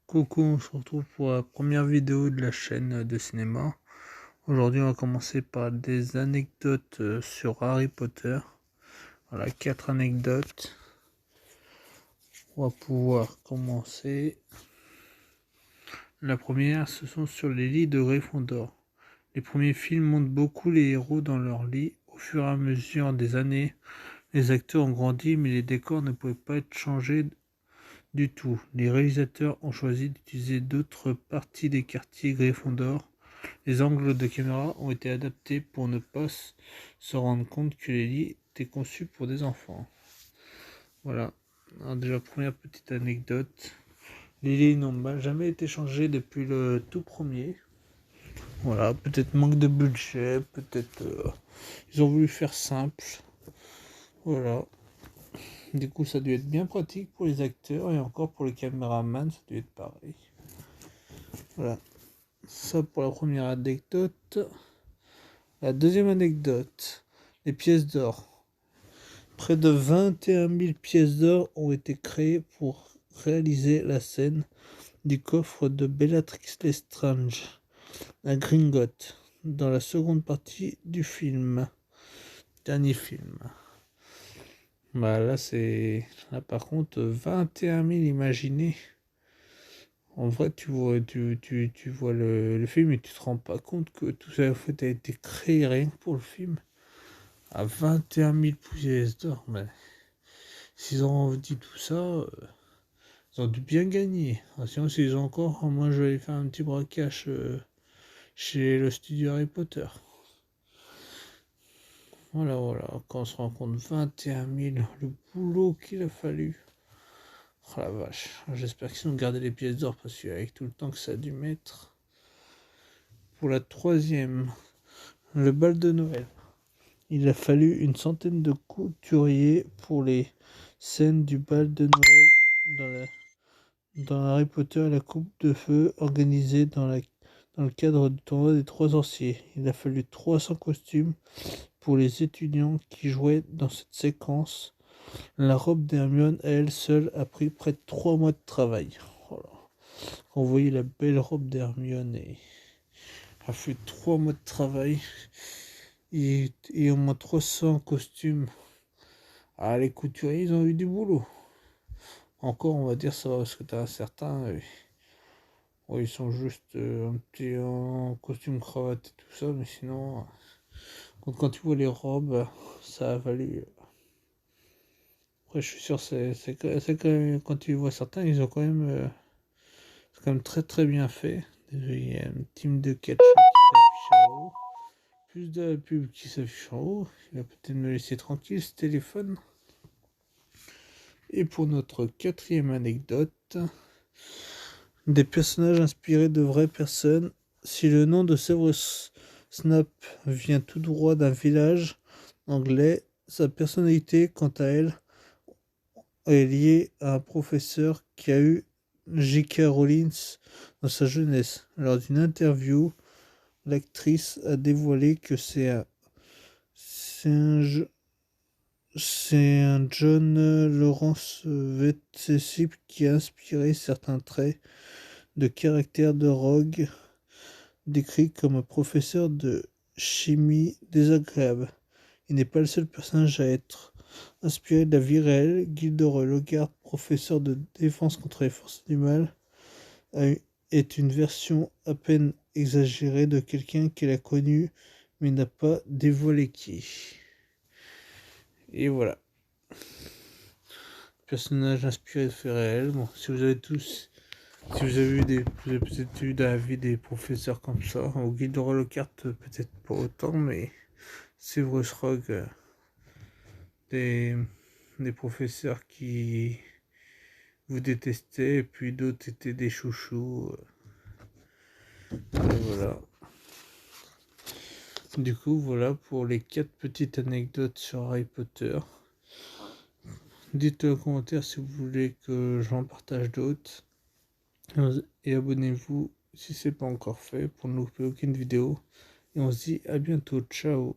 Coucou, on se retrouve pour la première vidéo de la chaîne de cinéma. Aujourd'hui, on va commencer par des anecdotes sur Harry Potter. Voilà, 4 anecdotes. On va pouvoir commencer. La première, ce sont sur les lits de Gryffondor. Les premiers films montrent beaucoup les héros dans leur lit. Au fur et à mesure des années, les acteurs ont grandi, mais les décors ne pouvaient pas être changés du tout. Les réalisateurs ont choisi d'utiliser d'autres parties des quartiers Gryffondor. Les angles de caméra ont été adaptés pour ne pas se rendre compte que les lits étaient conçus pour des enfants. Voilà. Alors déjà, première petite anecdote. Les lits n'ont jamais été changés depuis le tout premier. Voilà, peut-être manque de budget, peut-être ils ont voulu faire simple. Voilà. Du coup, ça a dû être bien pratique pour les acteurs et encore pour les caméramans, ça a dû être pareil. Voilà. Ça pour la première anecdote. La deuxième anecdote, les pièces d'or. Près de 21 000 pièces d'or ont été créées pour réaliser la scène du coffre de Bellatrix Lestrange à Gringotts dans la seconde partie du dernier film. Là par contre 21 000, imaginez. En vrai, tu vois le film et tu te rends pas compte que tout ça a été créé rien que pour le film. À 21 000 pièces d'or, mais s'ils ont dit tout ça, ils ont dû bien gagner. Sinon, s'ils ont encore, moi je vais aller faire un petit braquage chez le studio Harry Potter. Voilà, quand on se rend compte, 21 000, le boulot qu'il a fallu. Oh la vache, j'espère qu'ils ont gardé les pièces d'or parce qu'avec tout le temps que ça a dû mettre. Pour la troisième, le bal de Noël. Il a fallu une centaine de couturiers pour les scènes du bal de Noël dans Harry Potter et la coupe de feu organisée dans le cadre du tournoi des 3 sorciers. Il a fallu 300 costumes pour les étudiants qui jouaient dans cette séquence. La robe d'Hermione, à elle seule, a pris près de 3 mois de travail. Oh là. Quand vous voyez la belle robe d'Hermione a fait 3 mois de travail et au moins 300 costumes. Ah, les couturiers, ils ont eu du boulot. Encore, on va dire ça va, parce que t'as certains, ils sont juste un petit en costume cravate et tout ça, mais sinon, quand tu vois les robes, ça a valu. Après, je suis sûr, c'est quand même, quand tu vois certains, ils ont quand même, c'est quand même très très bien fait. Déjà, il y a un team de ketchup qui s'affiche en haut, plus de la pub qui s'affiche en haut. Il va peut-être me laisser tranquille ce téléphone. Et pour notre quatrième anecdote, des personnages inspirés de vraies personnes. Si le nom de Severus Snape vient tout droit d'un village anglais, sa personnalité, quant à elle, est liée à un professeur qui a eu J.K. Rowling dans sa jeunesse. Lors d'une interview, l'actrice a dévoilé que c'est un John Lawrence Wetcessip qui a inspiré certains traits de caractère de Rogue, décrit comme un professeur de chimie désagréable. Il n'est pas le seul personnage à être inspiré de la vie réelle. Gilderoy Lockhart, professeur de défense contre les forces du mal, est une version à peine exagérée de quelqu'un qu'elle a connu mais n'a pas dévoilé qui. Et voilà. Personnage inspiré de faits réels. Bon, si vous avez peut-être eu dans la vie des professeurs comme ça, au Gilderoy Lockhart peut-être pas autant, mais Severus Rogue, des professeurs qui vous détestaient et puis d'autres étaient des chouchous. Et voilà. Du coup, voilà pour les 4 petites anecdotes sur Harry Potter. Dites-le en commentaire si vous voulez que j'en partage d'autres. Et abonnez-vous si ce n'est pas encore fait pour ne louper aucune vidéo. Et on se dit à bientôt. Ciao.